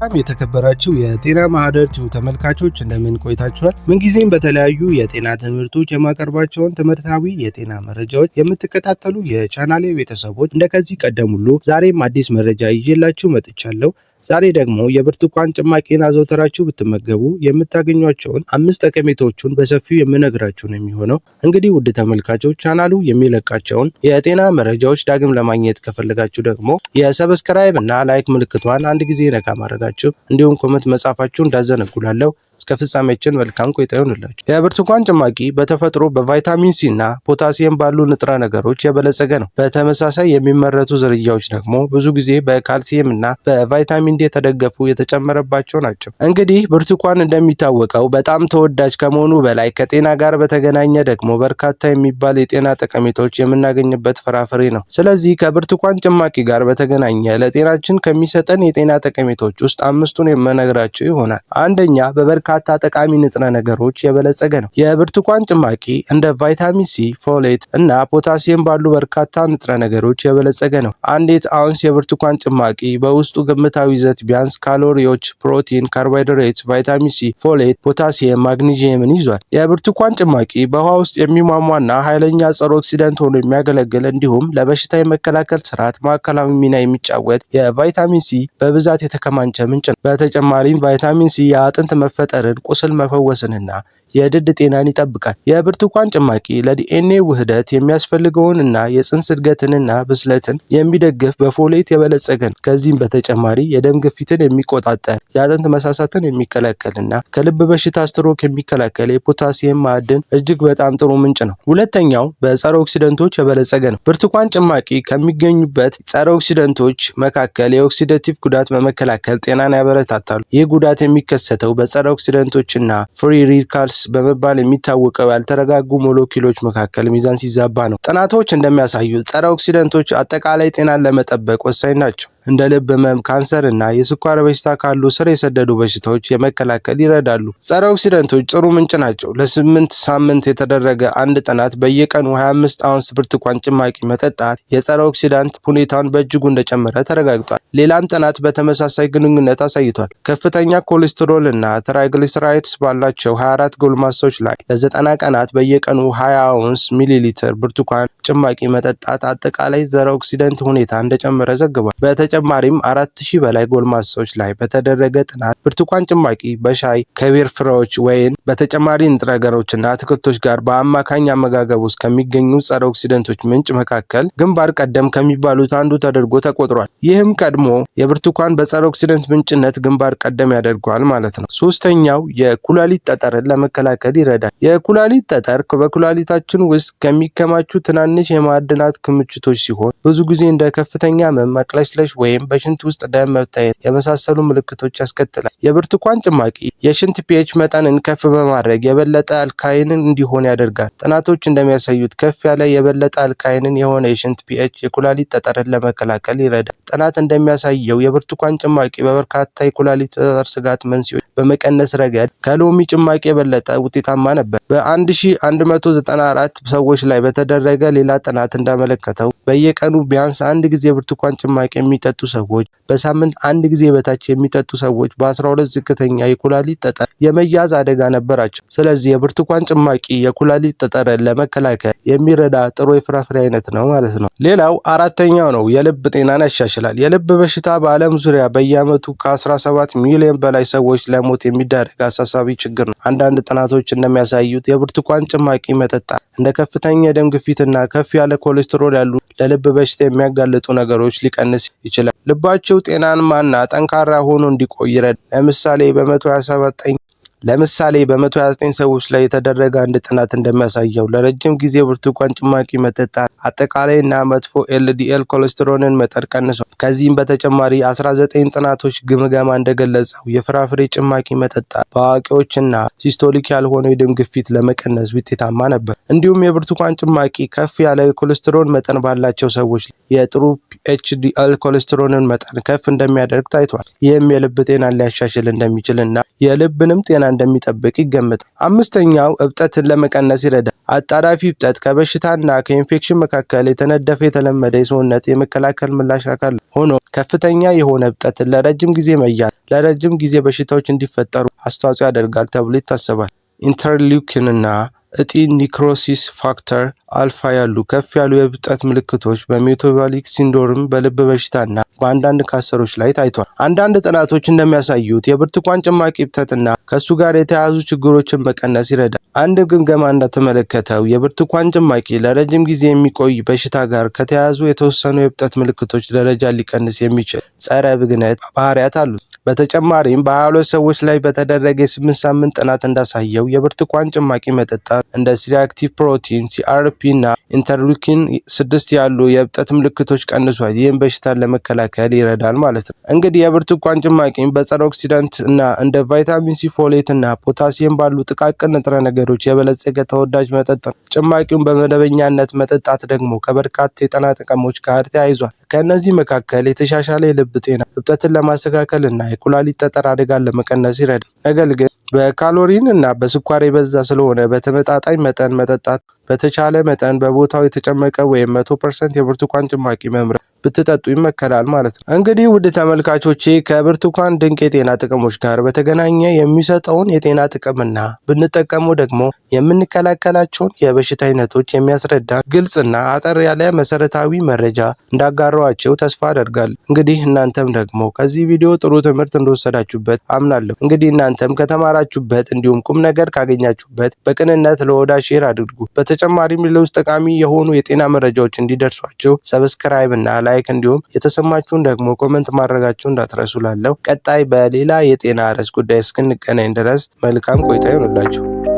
በጣም የተከበራችሁ የጤና ማህደር ቲዩብ ተመልካቾች እንደምን ቆይታችኋል? ምንጊዜም በተለያዩ የጤና ትምህርቶች የማቀርባቸውን ትምህርታዊ የጤና መረጃዎች የምትከታተሉ የቻናሌ ቤተሰቦች እንደከዚህ ቀደም ሁሉ ዛሬም አዲስ መረጃ ይዤላችሁ መጥቻለሁ። ዛሬ ደግሞ የብርቱካን ጭማቂን አዘውትራችሁ ብትመገቡ የምታገኟቸውን 5 ጠቀሜታዎችን በሰፊው የምነግራችሁ ነው የሚሆነው። እንግዲህ ውድ ተመልካቾች ቻናሉ የሚለቃቸውን የጤና መረጃዎች ዳግም ለማግኘት ከፈለጋችሁ ደግሞ የሰብስክራይብ እና ላይክ ምልክቷን አንድ ጊዜ ነካ ማድረጋችሁ እንዲሁም ኮሜንት መጻፋችሁ እንዳዘነጉላለሁ። እስከ ፍጻሜያችን መልካም ቆይታ ይሁንላችሁ። የብርቱካን ጭማቂ በተፈጥሮ በቫይታሚን ሲ እና ፖታሲየም ባሉ ንጥረ ነገሮች የበለጸገ ነው። በተመሳሳይ የሚመረቱ ዝርያዎች ደግሞ ብዙ ጊዜ በካልሲየም እና በቫይታሚን ዲ የተደገፉ የተጨመረባቸው ናቸው። እንግዲህ ብርቱካን እንደሚታወቀው በጣም ተወዳጅ ከመሆኑ በላይ ከጤና ጋር በተገናኘ ደግሞ በርካታ የሚባል የጤና ጠቀሜታዎች የምናገኝበት ፍራፍሬ ነው። ስለዚህ ከብርቱካን ጭማቂ ጋር በተገናኘ ለጤናችን ከሚሰጠን የጤና ጠቀሜታዎች ውስጥ 5ቱን የምነግራችሁ ይሆናል። አንደኛ በበርካታ ጠቃሚ ንጥረ ነገሮች የበለጸገ ነው። የብርቱካን ጭማቂ እንደ ቫይታሚን ሲ፣ ፎሌት እና ፖታሲየም ባሉ በርካታ ንጥረ ነገሮች የበለጸገ ነው። አንዲት አውንስ የብርቱካን ጭማቂ በውስጡ ግምታዊ ይዘት ቢያንስ ካሎሪዎች፣ ፕሮቲን፣ ካርቦሃይድሬት፣ ቫይታሚን ሲ፣ ፎሌት፣ ፖታሲየም፣ ማግኒዚየምን ይዟል። የብርቱካን ጭማቂ በውሃ ውስጥ የሚሟሟና ኃይለኛ ጸረ ኦክሲደንት ሆኖ የሚያገለግል እንዲሁም ለበሽታ የመከላከል ስርዓት ማዕከላዊ ሚና የሚጫወት የቫይታሚን ሲ በብዛት የተከማቸ ምንጭ ነው። በተጨማሪም ቫይታሚን ሲ የአጥንት መፈጠርን፣ ቁስል መፈወስንና የድድ ጤናን ይጠብቃል። የብርቱካን ጭማቂ ለዲኤንኤ ውህደት የሚያስፈልገውን እና የጽንስ እድገትንና ብስለትን የሚደግፍ በፎሌት የበለጸገ ነው። ከዚህም በተጨማሪ የደም ግፊትን የሚቆጣጠር፣ የአጥንት መሳሳትን የሚከላከልና ከልብ በሽታ ስትሮክ የሚከላከል የፖታሲየም ማዕድን እጅግ በጣም ጥሩ ምንጭ ነው። ሁለተኛው በጸረ ኦክሲደንቶች የበለጸገ ነው። ብርቱካን ጭማቂ ከሚገኙበት ጸረ ኦክሲደንቶች መካከል የኦክሲዳቲቭ ጉዳት በመከላከል ጤናን ያበረታታሉ። ይህ ጉዳት የሚከሰተው በጸረ ኦክሲደንቶችና ፍሪ ራዲካልስ በመባል የሚታወቀው ያልተረጋጉ ሞለኪውሎች መካከል ሚዛን ሲዛባ ነው። ጥናቶች እንደሚያሳዩት ጸረ ኦክሲደንቶች አጠቃላይ ጤናን ለመጠበቅ ወሳኝ ናቸው። እንደ ልብ ህመም፣ ካንሰር እና የስኳር በሽታ ካሉ ስር የሰደዱ በሽታዎች የመከላከል ይረዳሉ። ጸረ ኦክሲደንቶች ጥሩ ምንጭ ናቸው። ለ8 ሳምንት የተደረገ አንድ ጥናት በየቀኑ 25 አውንስ ብርቱካን ጭማቂ መጠጣት የጸረ ኦክሲዳንት ሁኔታውን በእጅጉ እንደጨመረ ተረጋግጧል። ሌላም ጥናት በተመሳሳይ ግንኙነት አሳይቷል። ከፍተኛ ኮሌስትሮል እና ትራይግሊሰራይድስ ባላቸው 24 ጎልማሶች ላይ ለ90 ቀናት በየቀኑ 20 አውንስ ሚሊሊትር ብርቱካን ጭማቂ መጠጣት አጠቃላይ ጸረ ኦክሲደንት ሁኔታ እንደጨመረ ዘግቧል። በተጨማሪም 4000 በላይ ጎልማሶች ላይ በተደረገ ጥናት ብርቱካን ጭማቂ በሻይ ከቤር ፍሬዎች ወይን በተጨማሪ ንጥረ ነገሮችና አትክልቶች ጋር በአማካኝ አመጋገብ ውስጥ ከሚገኙ ጸረ ኦክሲደንቶች ምንጭ መካከል ግንባር ቀደም ከሚባሉት አንዱ ተደርጎ ተቆጥሯል። ይህም ቀድሞ የብርቱካን በጸረ ኦክሲደንት ምንጭነት ግንባር ቀደም ያደርገዋል ማለት ነው። ሶስተኛው የኩላሊት ጠጠርን ለመከላከል ይረዳል። የኩላሊት ጠጠር በኩላሊታችን ውስጥ ከሚከማቹ ትናንሽ የማዕድናት ክምችቶች ሲሆን ብዙ ጊዜ እንደ ከፍተኛ ህመም፣ መቅለሽለሽ ወይም በሽንት ውስጥ ደም መታየት የመሳሰሉ ምልክቶች ያስከትላል። የብርቱካን ጭማቂ የሽንት ፒኤች መጠንን ከፍ በማድረግ የበለጠ አልካይንን እንዲሆን ያደርጋል። ጥናቶች እንደሚያሳዩት ከፍ ያለ የበለጠ አልካይንን የሆነ የሽንት ፒኤች የኩላሊት ጠጠርን ለመከላከል ይረዳል። ጥናት እንደሚያሳየው የብርቱካን ጭማቂ በበርካታ የኩላሊት ጠጠር ስጋት መንስኤዎች በመቀነስ ረገድ ከሎሚ ጭማቂ የበለጠ ውጤታማ ነበር። በ1194 ሰዎች ላይ በተደረገ ሌላ ጥናት እንዳመለከተው በየቀኑ ቢያንስ አንድ ጊዜ ብርቱካን ጭማቂ የሚጠጡ ሰዎች በሳምንት አንድ ጊዜ በታች የሚጠጡ ሰዎች በ12 ዝቅተኛ የኩላሊት ጠጠር የመያዝ አደጋ ነበራቸው። ስለዚህ የብርቱካን ጭማቂ የኩላሊት ጠጠርን ለመከላከል የሚረዳ ጥሩ የፍራፍሬ አይነት ነው ማለት ነው። ሌላው አራተኛው ነው፣ የልብ ጤናን ያሻሽላል። የልብ በሽታ በዓለም ዙሪያ በየዓመቱ ከ17 ሚሊዮን በላይ ሰዎች ለሞት የሚዳረግ አሳሳቢ ችግር ነው። አንዳንድ ጥናቶች እንደሚያሳዩት የብርቱካን ጭማቂ መጠጣት እንደ ከፍተኛ የደም ግፊትና ከፍ ያለ ኮሌስትሮል ያሉ ለልብ በሽታ የሚያጋልጡ ነገሮች ሊቀንስ ይችላል። ልባቸው ጤናማና ጠንካራ ሆኖ እንዲቆይ ይረዳል። ለምሳሌ በ129 ሰዎች ላይ የተደረገ አንድ ጥናት እንደሚያሳየው ለረጅም ጊዜ ብርቱካን ጭማቂ መጠጣት አጠቃላይ እና መጥፎ ኤልዲኤል ኮሌስትሮልን መጠን ቀንሷል። ከዚህም በተጨማሪ 19 ጥናቶች ግምገማ እንደገለጸው የፍራፍሬ ጭማቂ መጠጣት በአዋቂዎችና ሲስቶሊክ ያልሆነ የደም ግፊት ለመቀነስ ውጤታማ ነበር። እንዲሁም የብርቱካን ጭማቂ ከፍ ያለ የኮሌስትሮል መጠን ባላቸው ሰዎች የጥሩ ኤችዲኤል ኮሌስትሮልን መጠን ከፍ እንደሚያደርግ ታይቷል። ይህም የልብ ጤናን ሊያሻሽል እንደሚችል እና የልብንም ጤና እንደሚጠብቅ ይገመታል። አምስተኛው እብጠትን ለመቀነስ ይረዳል። አጣዳፊ እብጠት ከበሽታና ከኢንፌክሽን መካከል የተነደፈ የተለመደ የሰውነት የመከላከል ምላሽ አካል ሆኖ ከፍተኛ የሆነ እብጠትን ለረጅም ጊዜ መያዝ ለረጅም ጊዜ በሽታዎች እንዲፈጠሩ አስተዋጽኦ ያደርጋል ተብሎ ይታሰባል። ኢንተርሊውኪንና እጢ ኒክሮሲስ ፋክተር አልፋ ያሉ ከፍ ያሉ የእብጠት ምልክቶች በሜታቦሊክ ሲንድሮም፣ በልብ በሽታና በአንዳንድ ካንሰሮች ላይ ታይቷል። አንዳንድ ጥናቶች እንደሚያሳዩት የብርቱካን ጭማቂ እብጠትና ከሱ ጋር የተያያዙ ችግሮችን መቀነስ ይረዳል። አንድ ግምገማ እንደተመለከተው የብርቱካን ጭማቂ ለረጅም ጊዜ የሚቆይ በሽታ ጋር ከተያያዙ የተወሰኑ የእብጠት ምልክቶች ደረጃ ሊቀንስ የሚችል ጸረ ብግነት ባህሪያት አሉት። በተጨማሪም በ22 ሰዎች ላይ በተደረገ የ8 ሳምንት ጥናት እንዳሳየው የብርቱካን ጭማቂ መጠጣት እንደ ሲሪአክቲቭ ፕሮቲን፣ ሲአርፒ እና ኢንተርሊውኪን 6 ያሉ የእብጠት ምልክቶች ቀንሷል። ይህም በሽታን ለመከላከል ይረዳል ማለት ነው። እንግዲህ የብርቱካን ጭማቂን በጸረ ኦክሲዳንት እና እንደ ቫይታሚን ሲ፣ ፎሌት እና ፖታሲየም ባሉ ጥቃቅን ንጥረ ነገሮች የበለጸገ ተወዳጅ መጠጥ ነው። ጭማቂውን በመደበኛነት መጠጣት ደግሞ ከበርካታ የጤና ጥቅሞች ጋር ተያይዟል። ከእነዚህ መካከል የተሻሻለ የልብ ጤና፣ እብጠትን ለማስተካከል እና የኩላሊት ጠጠር አደጋን ለመቀነስ ይረዳል። ነገር ግን በካሎሪን እና በስኳር የበዛ ስለሆነ በተመጣጣኝ መጠን መጠጣት በተቻለ መጠን በቦታው የተጨመቀ ወይም 100% የብርቱካን ጭማቂ መምረጥ ብትጠጡ ይመከራል ማለት ነው። እንግዲህ ውድ ተመልካቾቼ ከብርቱካን ድንቅ የጤና ጥቅሞች ጋር በተገናኘ የሚሰጠውን የጤና ጥቅምና ብንጠቀመው ደግሞ የምንከላከላቸውን የበሽታ አይነቶች የሚያስረዳ ግልጽና አጠር ያለ መሰረታዊ መረጃ እንዳጋራኋችሁ ተስፋ አደርጋለሁ። እንግዲህ እናንተም ደግሞ ከዚህ ቪዲዮ ጥሩ ትምህርት እንደወሰዳችሁበት አምናለሁ። እንግዲህ እናንተም ከተማራችሁበት እንዲሁም ቁም ነገር ካገኛችሁበት በቅንነት ለወዳጅ ሼር አድርጉ። በተጨማሪም ሌሎች ጠቃሚ የሆኑ የጤና መረጃዎች እንዲደርሷችሁ ሰብስክራይብ እና ላይክ እንዲሁም የተሰማችሁን ደግሞ ኮሜንት ማድረጋችሁን እንዳትረሱ። ላለው ቀጣይ በሌላ የጤና ርዕስ ጉዳይ እስክንገናኝ ድረስ መልካም ቆይታ ይሁንላችሁ።